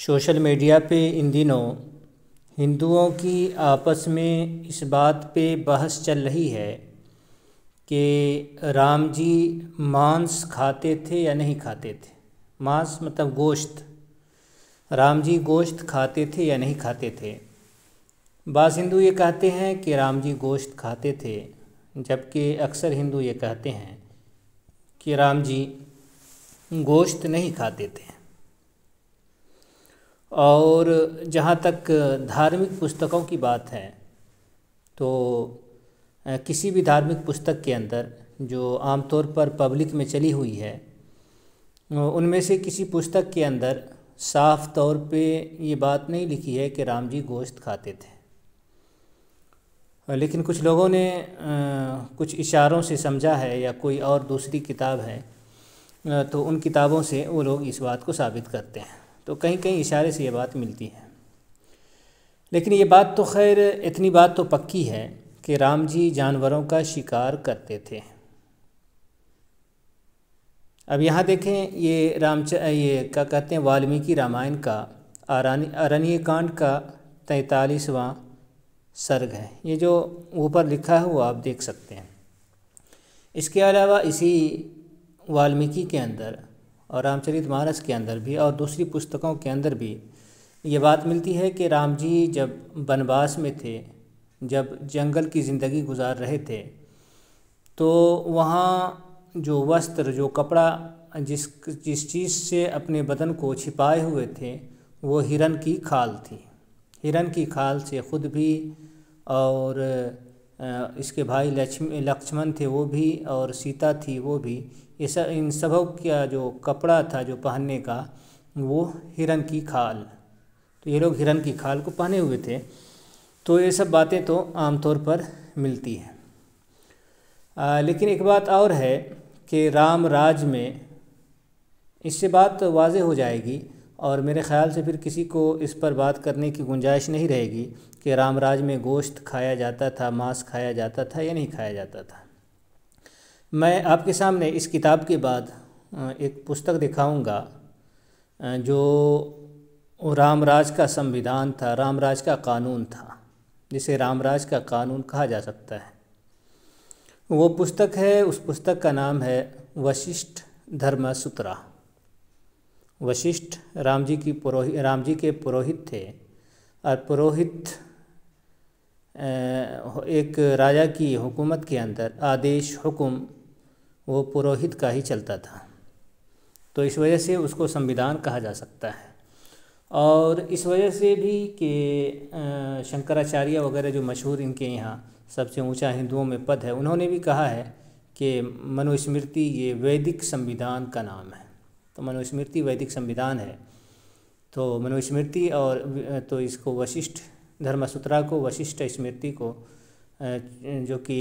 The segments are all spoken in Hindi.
सोशल मीडिया पे इन दिनों हिंदुओं की आपस में इस बात पे बहस चल रही है कि राम जी मांस खाते थे या नहीं खाते थे। मांस मतलब गोश्त। राम जी गोश्त खाते थे या नहीं खाते थे। बाज़ हिंदू ये कहते हैं कि राम जी गोश्त खाते थे, जबकि अक्सर हिंदू ये कहते हैं कि राम जी गोश्त नहीं खाते थे। और जहाँ तक धार्मिक पुस्तकों की बात है तो किसी भी धार्मिक पुस्तक के अंदर जो आमतौर पर पब्लिक में चली हुई है, उनमें से किसी पुस्तक के अंदर साफ तौर पे ये बात नहीं लिखी है कि राम जी गोश्त खाते थे। लेकिन कुछ लोगों ने कुछ इशारों से समझा है या कोई और दूसरी किताब है तो उन किताबों से वो लोग इस बात को साबित करते हैं। तो कहीं कहीं इशारे से ये बात मिलती है। लेकिन ये बात तो खैर इतनी बात तो पक्की है कि राम जी जानवरों का शिकार करते थे। अब यहाँ देखें, ये ये क्या कहते हैं, वाल्मीकि रामायण का अरण्यकांड का 43वां सर्ग है। ये जो ऊपर लिखा है वो आप देख सकते हैं। इसके अलावा इसी वाल्मीकि के अंदर और रामचरितमानस के अंदर भी और दूसरी पुस्तकों के अंदर भी ये बात मिलती है कि राम जी जब वनवास में थे, जब जंगल की ज़िंदगी गुजार रहे थे, तो वहाँ जो वस्त्र, जो कपड़ा, जिस चीज़ से अपने बदन को छिपाए हुए थे वो हिरन की खाल थी। हिरन की खाल से ख़ुद भी और इसके भाई लक्ष्मण थे वो भी और सीता थी वो भी, इन सबों का जो कपड़ा था जो पहनने का वो हिरन की खाल। तो ये लोग हिरन की खाल को पहने हुए थे। तो ये सब बातें तो आमतौर पर मिलती हैं। लेकिन एक बात और है कि राम राज में इससे बात वाज़े हो जाएगी और मेरे ख़्याल से फिर किसी को इस पर बात करने की गुंजाइश नहीं रहेगी कि राम राज में गोश्त खाया जाता था, मांस खाया जाता था या नहीं खाया जाता था। मैं आपके सामने इस किताब के बाद एक पुस्तक दिखाऊंगा जो रामराज का संविधान था, रामराज का कानून था, जिसे रामराज का कानून कहा जा सकता है। वो पुस्तक है, उस पुस्तक का नाम है वशिष्ठ धर्मसूत्रा। वशिष्ठ राम जी के पुरोहित थे और पुरोहित एक राजा की हुकूमत के अंदर आदेश हुक्म वो पुरोहित का ही चलता था। तो इस वजह से उसको संविधान कहा जा सकता है। और इस वजह से भी कि शंकराचार्य वगैरह जो मशहूर इनके यहाँ सबसे ऊंचा हिंदुओं में पद है, उन्होंने भी कहा है कि मनुस्मृति ये वैदिक संविधान का नाम है। तो मनुस्मृति वैदिक संविधान है। तो मनुस्मृति और तो इसको वशिष्ठ धर्मसूत्रा को, वशिष्ठ स्मृति को, जो कि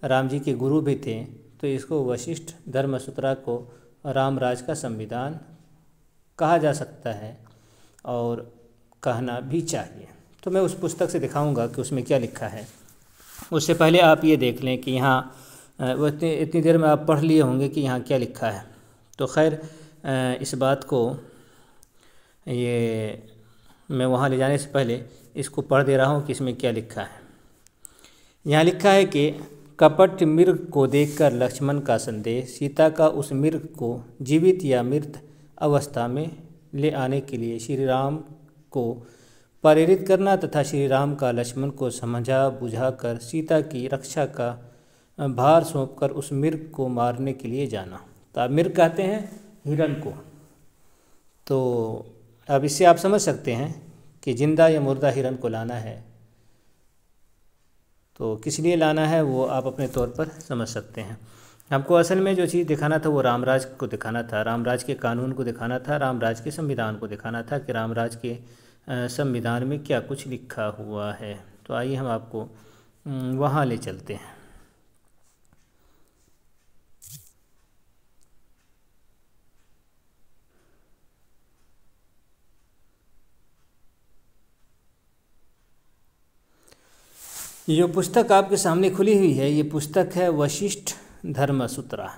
राम जी के गुरु भी थे, तो इसको वशिष्ठ धर्मसूत्रा को रामराज का संविधान कहा जा सकता है और कहना भी चाहिए। तो मैं उस पुस्तक से दिखाऊंगा कि उसमें क्या लिखा है। उससे पहले आप ये देख लें कि यहाँ इतनी देर में आप पढ़ लिए होंगे कि यहाँ क्या लिखा है। तो खैर इस बात को ये मैं वहाँ ले जाने से पहले इसको पढ़ दे रहा हूँ कि इसमें क्या लिखा है। यहाँ लिखा है कि कपट मृग को देखकर लक्ष्मण का संदेश, सीता का उस मृग को जीवित या मृत अवस्था में ले आने के लिए श्री राम को प्रेरित करना तथा श्री राम का लक्ष्मण को समझा बुझाकर सीता की रक्षा का भार सौंपकर उस मृग को मारने के लिए जाना। तो आप मृग कहते हैं हिरन को। तो अब इससे आप समझ सकते हैं कि जिंदा या मुर्दा हिरन को लाना है तो किस लिए लाना है वो आप अपने तौर पर समझ सकते हैं। हमको असल में जो चीज़ दिखाना था वो रामराज को दिखाना था, रामराज के कानून को दिखाना था, रामराज के संविधान को दिखाना था कि रामराज के संविधान में क्या कुछ लिखा हुआ है। तो आइए हम आपको वहाँ ले चलते हैं। ये जो पुस्तक आपके सामने खुली हुई है, ये पुस्तक है वशिष्ठ धर्मसूत्रा।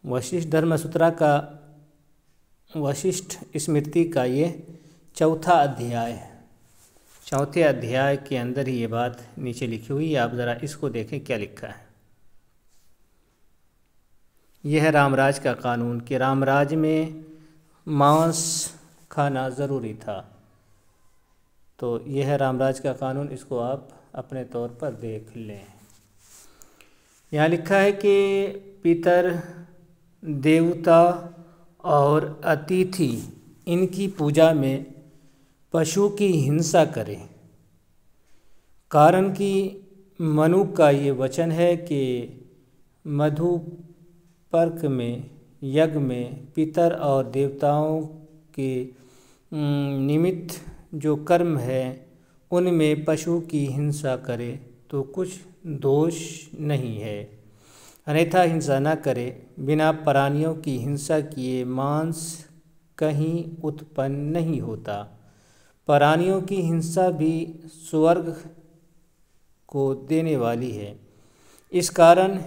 वशिष्ठ धर्मसूत्रा का वशिष्ठ स्मृति का ये चौथा अध्याय है। चौथे अध्याय के अंदर ही ये बात नीचे लिखी हुई है। आप ज़रा इसको देखें क्या लिखा है। यह है रामराज का कानून कि रामराज में मांस खाना ज़रूरी था। तो यह है रामराज का कानून, इसको आप अपने तौर पर देख लें। यहाँ लिखा है कि पितर, देवता और अतिथि इनकी पूजा में पशु की हिंसा करें, कारण कि मनु का ये वचन है कि मधुपर्क में यज्ञ में पितर और देवताओं के निमित्त जो कर्म है उनमें पशु की हिंसा करे तो कुछ दोष नहीं है। अन्यथा हिंसा न करे। बिना प्राणियों की हिंसा किए मांस कहीं उत्पन्न नहीं होता। प्राणियों की हिंसा भी स्वर्ग को देने वाली है। इस कारण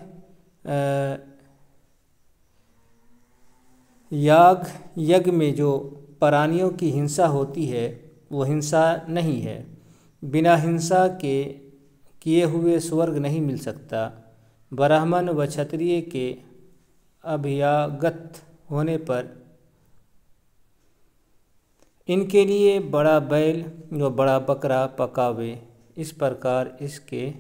यज्ञ में जो प्राणियों की हिंसा होती है वो हिंसा नहीं है। बिना हिंसा के किए हुए स्वर्ग नहीं मिल सकता। ब्राह्मण व क्षत्रिय के अभ्यागत होने पर इनके लिए बड़ा बैल व बड़ा बकरा पकावे, इस प्रकार इसके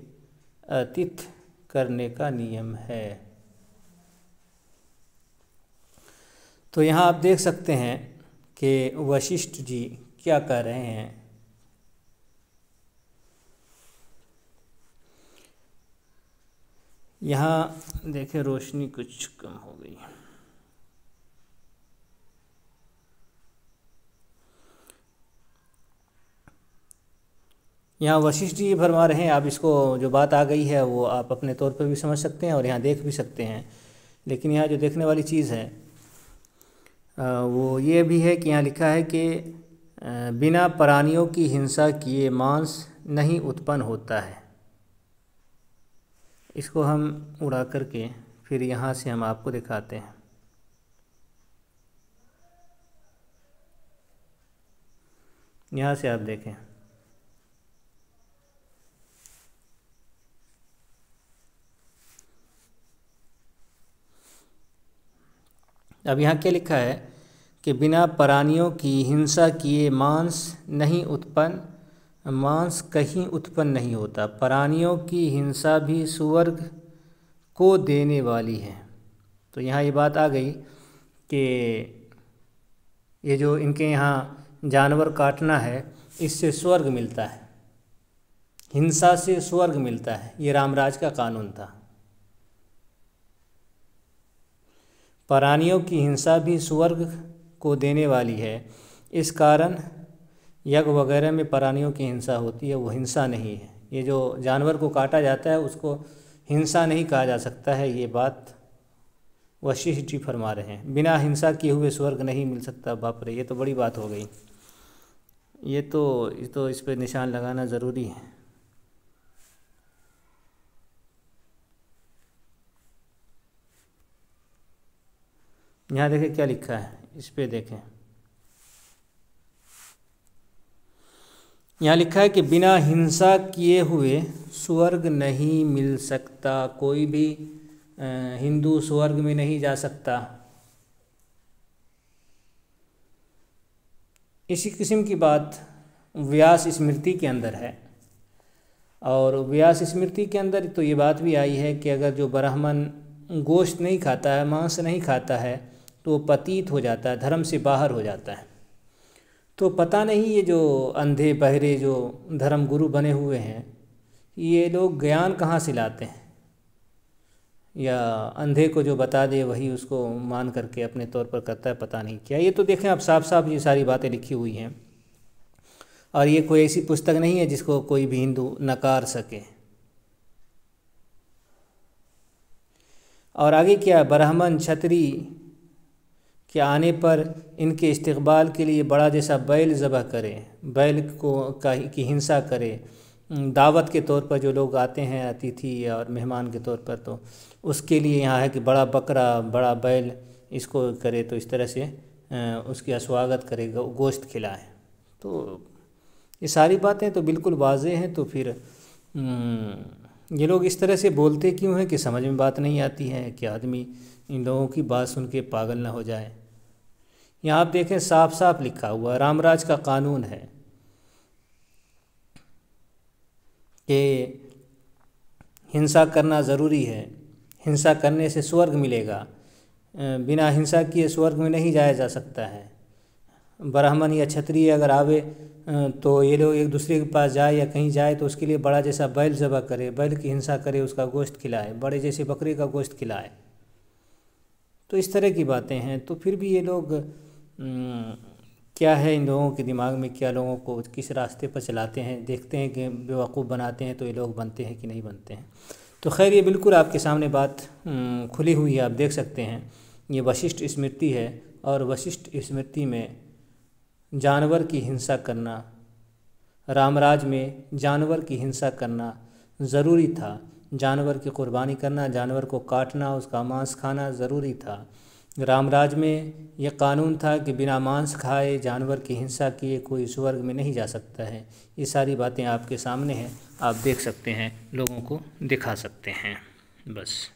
आतिथ्य करने का नियम है। तो यहाँ आप देख सकते हैं कि वशिष्ठ जी क्या कह रहे हैं। यहाँ देखें, रोशनी कुछ कम हो गई। यहाँ वशिष्ठ जी फरमा रहे हैं। आप इसको जो बात आ गई है वो आप अपने तौर पर भी समझ सकते हैं और यहाँ देख भी सकते हैं। लेकिन यहाँ जो देखने वाली चीज़ है वो ये भी है कि यहाँ लिखा है कि बिना प्राणियों की हिंसा किए मांस नहीं उत्पन्न होता है। इसको हम उड़ा करके फिर यहाँ से हम आपको दिखाते हैं। यहाँ से आप देखें, अब यहाँ क्या लिखा है कि बिना प्राणियों की हिंसा किए मांस कहीं उत्पन्न नहीं होता। प्राणियों की हिंसा भी स्वर्ग को देने वाली है। तो यहाँ ये बात आ गई कि ये जो इनके यहाँ जानवर काटना है इससे स्वर्ग मिलता है, हिंसा से स्वर्ग मिलता है। ये रामराज का कानून था। प्राणियों की हिंसा भी स्वर्ग को देने वाली है। इस कारण यज्ञ वगैरह में प्राणियों की हिंसा होती है, वो हिंसा नहीं है। ये जो जानवर को काटा जाता है उसको हिंसा नहीं कहा जा सकता है। ये बात वशिष्ठ जी फरमा रहे हैं। बिना हिंसा किए हुए स्वर्ग नहीं मिल सकता। बाप रे, ये तो बड़ी बात हो गई। ये तो इस पर निशान लगाना ज़रूरी है। यहाँ देखें क्या लिखा है, इस पे देखें। यहाँ लिखा है कि बिना हिंसा किए हुए स्वर्ग नहीं मिल सकता। कोई भी हिंदू स्वर्ग में नहीं जा सकता। इसी किस्म की बात व्यास स्मृति के अंदर है। और व्यास स्मृति के अंदर तो ये बात भी आई है कि अगर जो ब्राह्मण गोश्त नहीं खाता है, मांस नहीं खाता है, तो पतित हो जाता है, धर्म से बाहर हो जाता है। तो पता नहीं ये जो अंधे बहरे जो धर्म गुरु बने हुए हैं, ये लोग ज्ञान कहाँ से लाते हैं, या अंधे को जो बता दे वही उसको मान करके अपने तौर पर करता है, पता नहीं क्या। ये तो देखें आप, साफ साफ ये सारी बातें लिखी हुई हैं। और ये कोई ऐसी पुस्तक नहीं है जिसको कोई भी हिंदू नकार सके। और आगे क्या, ब्राह्मण क्षत्रिय के आने पर इनके इस्तकबाल के लिए बड़ा जैसा बैल ज़बह करे, बैल की हिंसा करे। दावत के तौर पर जो लोग आते हैं अतिथि और मेहमान के तौर पर, तो उसके लिए यहाँ है कि बड़ा बकरा, बड़ा बैल इसको करे। तो इस तरह से उसका स्वागत करे, गोश्त खिलाए। तो ये सारी बातें तो बिल्कुल वाज़ेह हैं। तो फिर ये लोग इस तरह से बोलते क्यों हैं कि समझ में बात नहीं आती है कि आदमी इन लोगों की बात सुन के पागल ना हो जाए। यहाँ आप देखें साफ साफ लिखा हुआ रामराज का कानून है कि हिंसा करना ज़रूरी है, हिंसा करने से स्वर्ग मिलेगा, बिना हिंसा किए स्वर्ग में नहीं जाया जा सकता है। ब्राह्मण या क्षत्रिय अगर आवे तो ये लोग एक दूसरे के पास जाए या कहीं जाए तो उसके लिए बड़ा जैसा बैल ज़बह करे, बैल की हिंसा करे, उसका गोश्त खिलाए, बड़े जैसे बकरे का गोश्त खिलाए। तो इस तरह की बातें हैं। तो फिर भी ये लोग क्या है इन लोगों के दिमाग में, क्या लोगों को किस रास्ते पर चलाते हैं, देखते हैं कि बेवकूफ़ बनाते हैं तो ये लोग बनते हैं कि नहीं बनते हैं। तो खैर ये बिल्कुल आपके सामने बात खुली हुई है, आप देख सकते हैं। ये वशिष्ठ स्मृति है और वशिष्ठ स्मृति में जानवर की हिंसा करना, रामराज में जानवर की हिंसा करना ज़रूरी था। जानवर की कुर्बानी करना, जानवर को काटना, उसका मांस खाना ज़रूरी था। रामराज में यह कानून था कि बिना मांस खाए, जानवर की हिंसा किए कोई स्वर्ग में नहीं जा सकता है। ये सारी बातें आपके सामने हैं, आप देख सकते हैं, लोगों को दिखा सकते हैं। बस।